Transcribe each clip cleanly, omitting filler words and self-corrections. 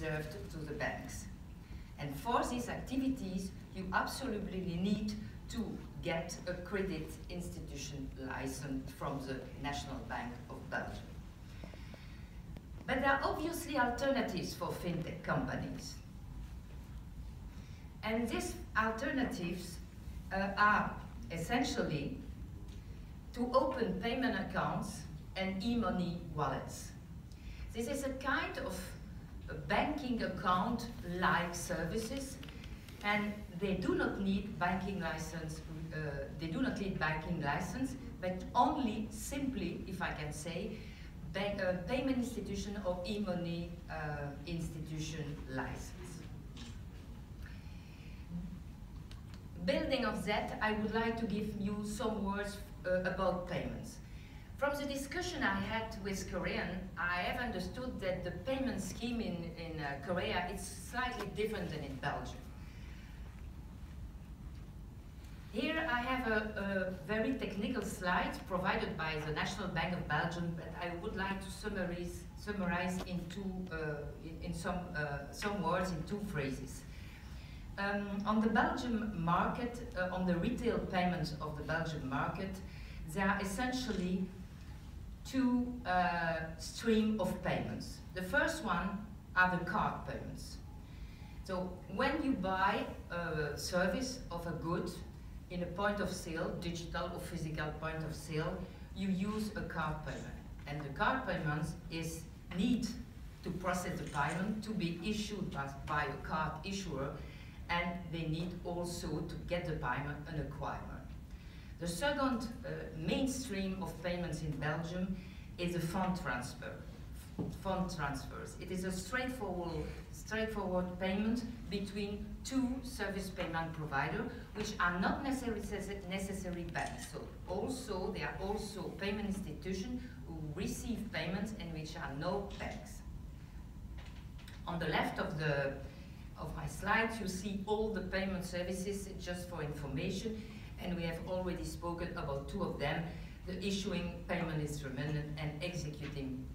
reserved to the banks. And for these activities, you absolutely need to get a credit institution license from the National Bank of Belgium. But there are obviously alternatives for fintech companies. And these alternatives are essentially to open payment accounts and e-money wallets. This is a kind of a banking account-like services, and they do not need banking license. But only simply, if I can say, payment institution or e-money institution license. Building of that, I would like to give you some words about payments. From the discussion I had with Korean, I have understood that the payment scheme in Korea is slightly different than in Belgium. Here I have a very technical slide provided by the National Bank of Belgium, but I would like to summarize in some words in two phrases. On the Belgian market, on the retail payments of the Belgian market, there are essentially two streams of payments. The first one are the card payments. So when you buy a service of a good in a point of sale, digital or physical point of sale, you use a card payment. And the card payments need to process the payment to be issued by a card issuer, and they need also to get the payment an acquirer. The second mainstream of payments in Belgium is a fund transfers. It is a straightforward payment between two service payment providers, which are not necessarily banks. So also, there are also payment institutions who receive payments and which are no banks. On the left of my slides, you see all the payment services, just for information, and we have already spoken about two of them, the issuing payment instrument and executing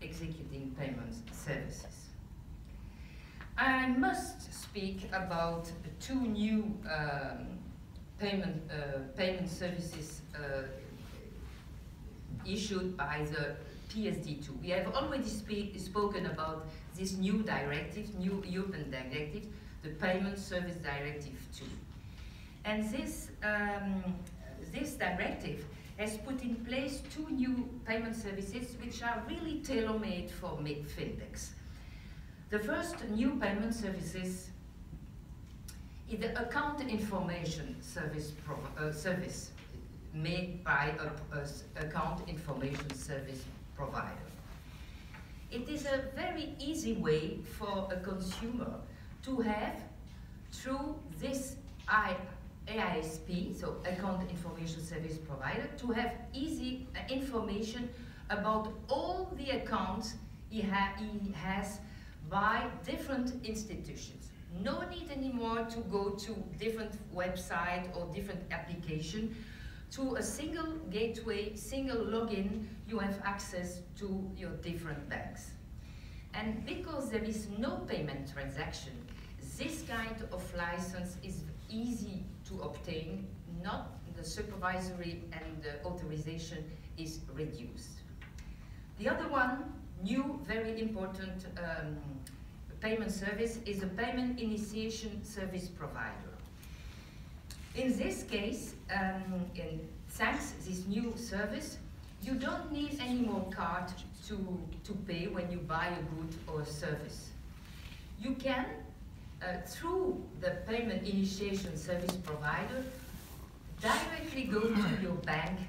payment services. I must speak about two new payment services issued by the PSD2. We have already spoken about this new directive, new European directive, the Payment Service Directive 2. And this directive has put in place two new payment services which are really tailor-made for fintechs. The first new payment services is the account information service made by an account information service provider. It is a very easy way for a consumer to have, through this AISP, so Account Information Service Provider, to have easy information about all the accounts he has by different institutions. No need anymore to go to different websites or different applications. To a single gateway, single login, you have access to your different banks. And because there is no payment transaction, this kind of license is easy to obtain, not the supervisory and the authorization is reduced. The other one, new, very important payment service is a payment initiation service provider. In this case, thanks to this new service, you don't need any more card to pay when you buy a good or a service. You can, through the payment initiation service provider, directly go to your bank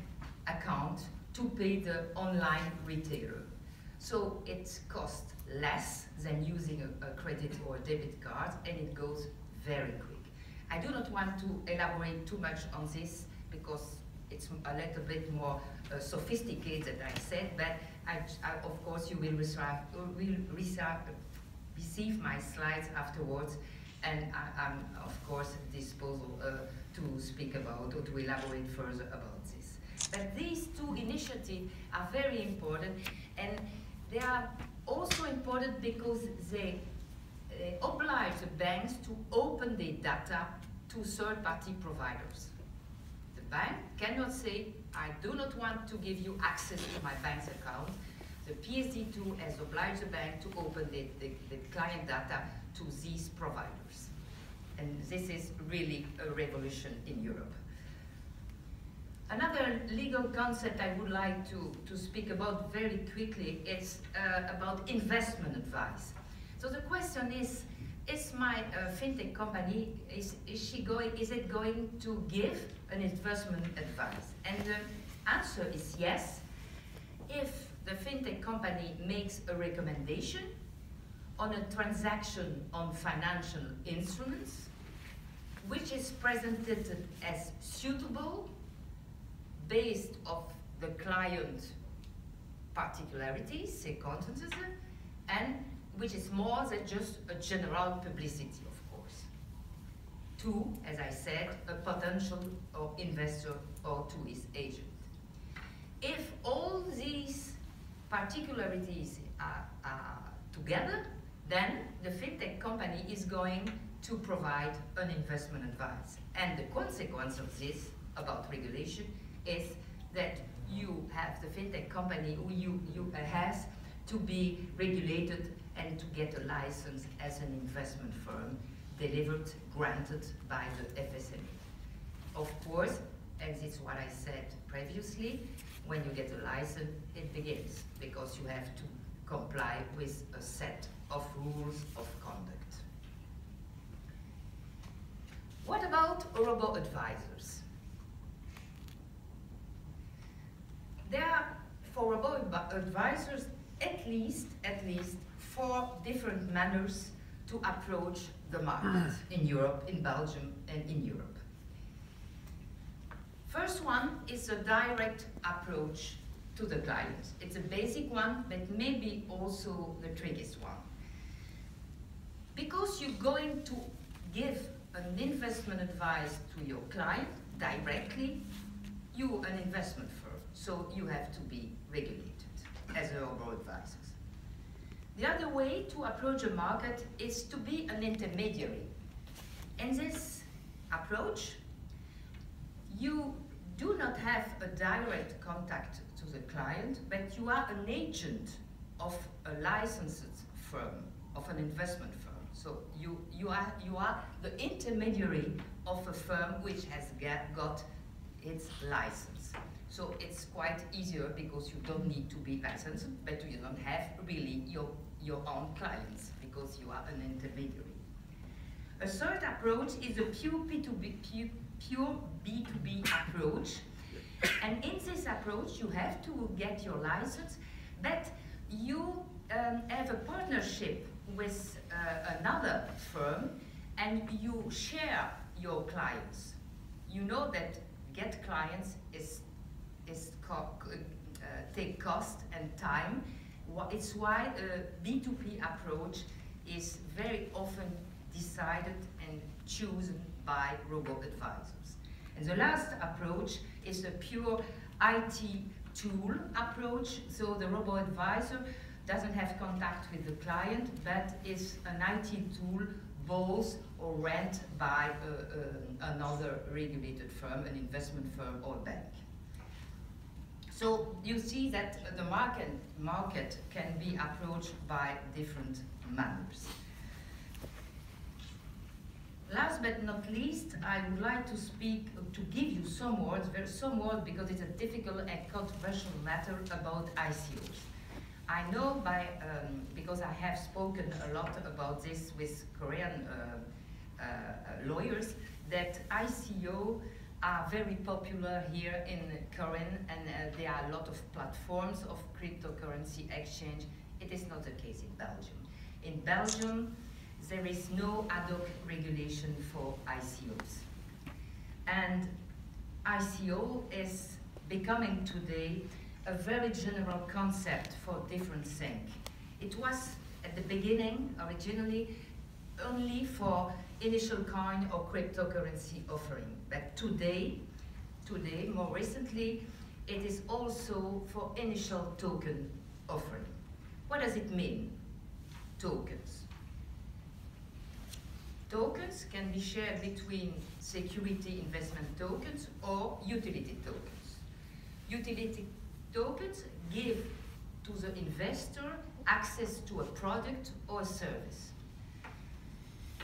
account to pay the online retailer. So it costs less than using a credit or a debit card, and it goes very quick. I do not want to elaborate too much on this because it's a little bit more sophisticated, I said, but of course you will receive my slides afterwards, and I'm of course at disposal to speak about or to elaborate further about this. But these two initiatives are very important, and they are also important because they banks to open their data to third-party providers. The bank cannot say, I do not want to give you access to my bank's account. The PSD2 has obliged the bank to open the client data to these providers. And this is really a revolution in Europe. Another legal concept I would like to speak about very quickly is about investment advice. So the question is my fintech company, is it going to give an investment advice? And the answer is yes, if the fintech company makes a recommendation on a transaction on financial instruments, which is presented as suitable based on the client particularities, circumstances, and which is more than just a general publicity, of course, to, as I said, a potential or investor or to his agent. If all these particularities are together, then the fintech company is going to provide an investment advice. And the consequence of this about regulation is that you have the fintech company who you has to be regulated and to get a license as an investment firm delivered, granted by the FSMA. Of course, and this is what I said previously, when you get a license, it begins, because you have to comply with a set of rules of conduct. What about robo-advisors? There are, for robo-advisors, at least 4 different manners to approach the market in Europe, in Belgium, and in Europe. First one is a direct approach to the client. It's a basic one, but maybe also the trickiest one. Because you're going to give an investment advice to your client directly, you're an investment firm, so you have to be regulated as a robo-advisor. The other way to approach a market is to be an intermediary. In this approach, you do not have a direct contact to the client, but you are an agent of a licensed firm, of an investment firm. So you are the intermediary of a firm which has got its license. So it's quite easier because you don't need to be licensed, but you don't have really your own clients because you are an intermediary. A third approach is a pure B2B approach. And in this approach, you have to get your license, but you have a partnership with another firm and you share your clients. You know that get clients take cost and time. It's why a B2B approach is very often decided and chosen by robo-advisors. And the last approach is a pure IT tool approach. So the robo-advisor doesn't have contact with the client, but is an IT tool bought or rent by another regulated firm, an investment firm or bank. So you see that the market can be approached by different manners. Last but not least, I would like to give you some words because it's a difficult and controversial matter about ICOs. I know because I have spoken a lot about this with Korean lawyers, that ICO are very popular here in Korea, and there are a lot of platforms of cryptocurrency exchange. It is not the case in Belgium. In Belgium, there is no ad hoc regulation for ICOs. And ICO is becoming today a very general concept for different things. It was at the beginning, originally, only for initial coin or cryptocurrency offering. But today, more recently, it is also for initial token offering. What does it mean, tokens? Tokens can be shared between security investment tokens or utility tokens. Utility tokens give to the investor access to a product or a service.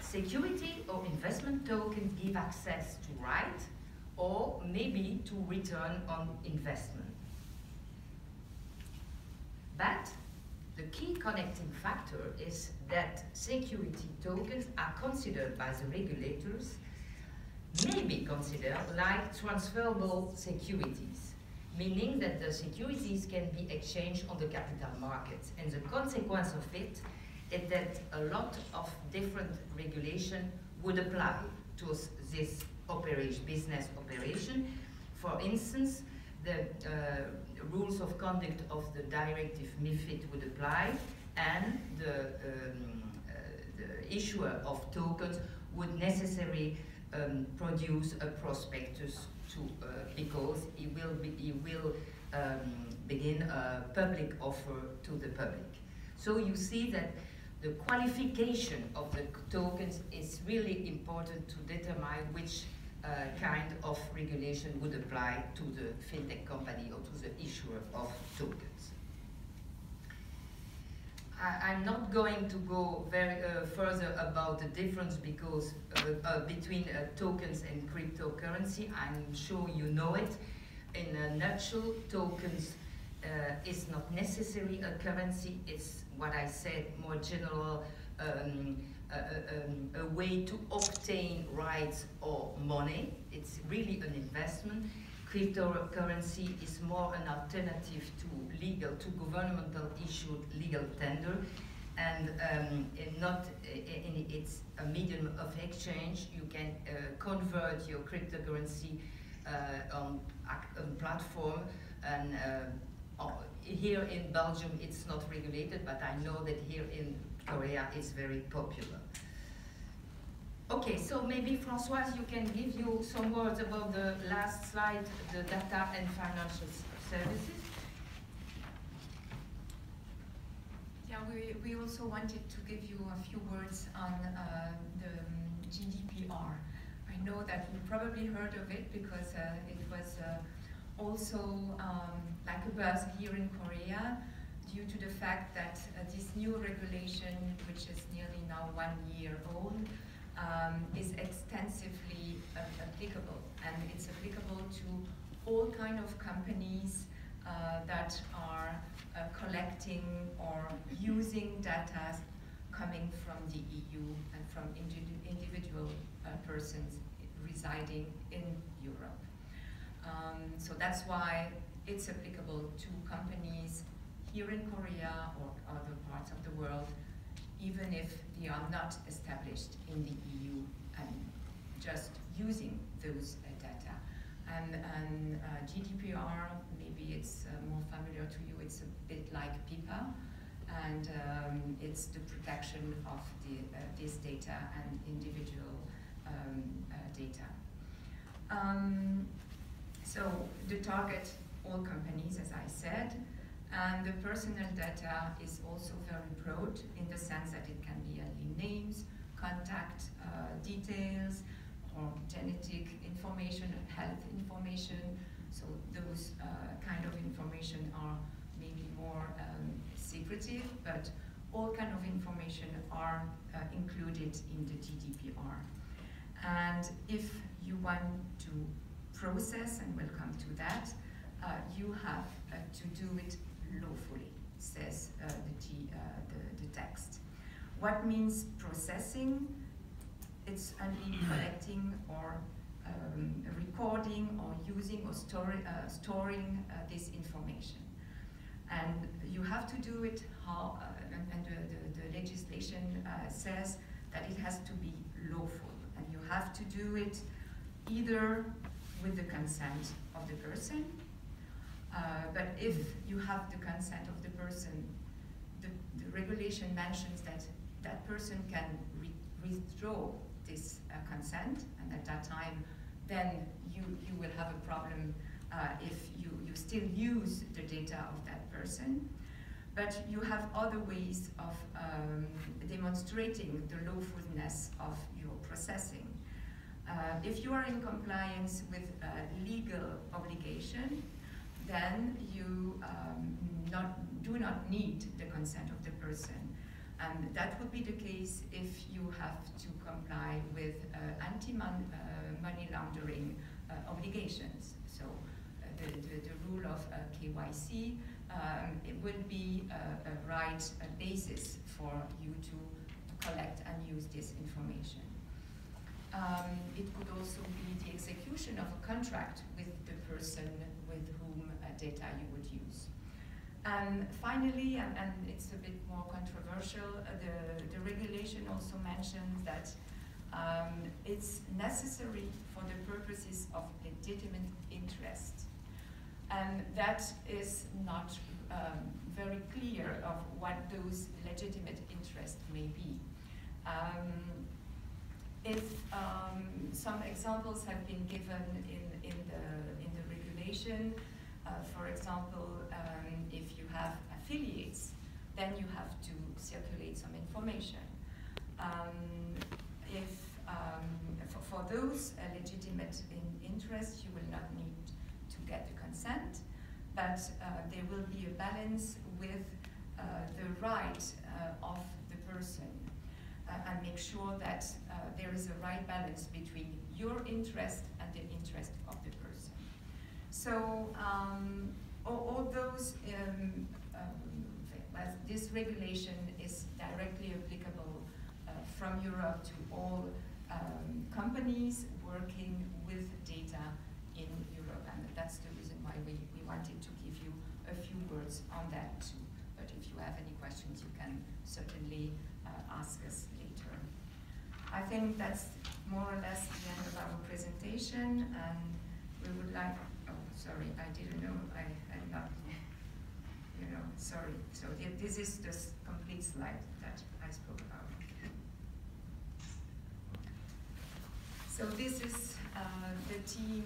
Security or investment tokens give access to right or maybe to return on investment. But the key connecting factor is that security tokens are considered by the regulators, may be considered like transferable securities, meaning that the securities can be exchanged on the capital markets. And the consequence of it is that a lot of different regulation would apply to this operation, business operation. For instance, the rules of conduct of the directive MiFID would apply, and the issuer of tokens would necessarily produce a prospectus to, because he will begin a public offer to the public. So you see that the qualification of the tokens is really important to determine which kind of regulation would apply to the fintech company or to the issuer of tokens. I'm not going to go very further about the difference because between tokens and cryptocurrency. I'm sure you know it. In a nutshell, tokens is not necessarily a currency. It's what I said, more general, a way to obtain rights or money. It's really an investment. Cryptocurrency is more an alternative to governmental issued legal tender, and it's a medium of exchange. You can convert your cryptocurrency on a platform, and here in Belgium it's not regulated, but I know that here in Korea it's very popular. Okay, so maybe Françoise, you can give you some words about the last slide, the data and financial services. Yeah, we also wanted to give you a few words on the GDPR. I know that you probably heard of it because it was also like a buzz here in Korea due to the fact that this new regulation, which is nearly now 1 year old, is extensively applicable, and it's applicable to all kind of companies that are collecting or using data coming from the EU and from individual persons residing in Europe. So that's why it's applicable to companies here in Korea or other parts of the world, even if they are not established in the EU and just using those data. And GDPR, maybe it's more familiar to you, it's a bit like PIPA, and it's the protection of this data and individual data. So the target, all companies, as I said, and the personal data is also very broad in the sense that it can be only names, contact details, or genetic information, health information. So those kind of information are maybe more secretive, but all kind of information are included in the GDPR. And if you want to process, and we'll come to that, you have to do it lawfully, says the text. What means processing? It's only collecting or recording or using or storing this information. And you have to do it how, and the legislation says that it has to be lawful, and you have to do it either with the consent of the person, but if you have the consent of the person, the regulation mentions that that person can withdraw this consent, and at that time, then you will have a problem if you still use the data of that person. but you have other ways of demonstrating the lawfulness of your processing. If you are in compliance with a legal obligation, then you do not need the consent of the person. And that would be the case if you have to comply with anti-money laundering obligations. So the rule of KYC, it will be a right basis for you to collect and use this information. It could also be the execution of a contract with the person with whom data you would use. And finally, and it's a bit more controversial, the regulation also mentions that it's necessary for the purposes of legitimate interest. And that is not very clear of what those legitimate interests may be. If some examples have been given in the regulation, for example, if you have affiliates, then you have to circulate some information. For those legitimate interests, you will not need to get the consent, but there will be a balance with the right of the person, and make sure that there is a right balance between your interest and the interest of the person. So all those, this regulation is directly applicable from Europe to all companies working with data in Europe, and that's the reason why we wanted to give you a few words on that too. But if you have any questions, you can certainly ask us later. I think that's more or less the end of our presentation, and we would like, oh, sorry, I didn't know, I'm not, sorry. So this is the complete slide that I spoke about. So this is the team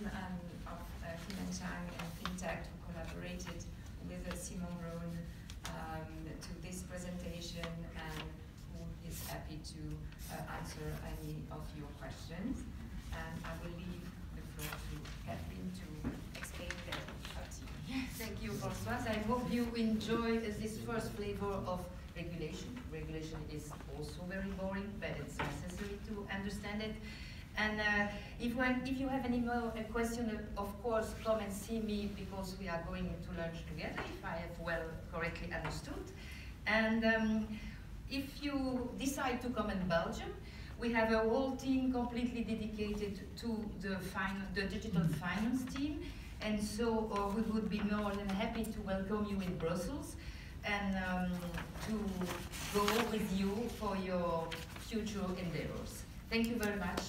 of Kim and Chang and fintech who collaborated with Simon Brown to this presentation, and who is happy to answer any of your questions. And I will leave the floor to Catherine to explain the team. Thank you, Françoise. I hope you enjoy this first flavor of regulation. Regulation is also very boring, but it's necessary to understand it. And if you have any more question, of course, come and see me, because we are going to lunch together, if I have well correctly understood. And if you decide to come in Belgium, we have a whole team completely dedicated to the digital finance team. And so we would be more than happy to welcome you in Brussels and to go with you for your future endeavors. Thank you very much.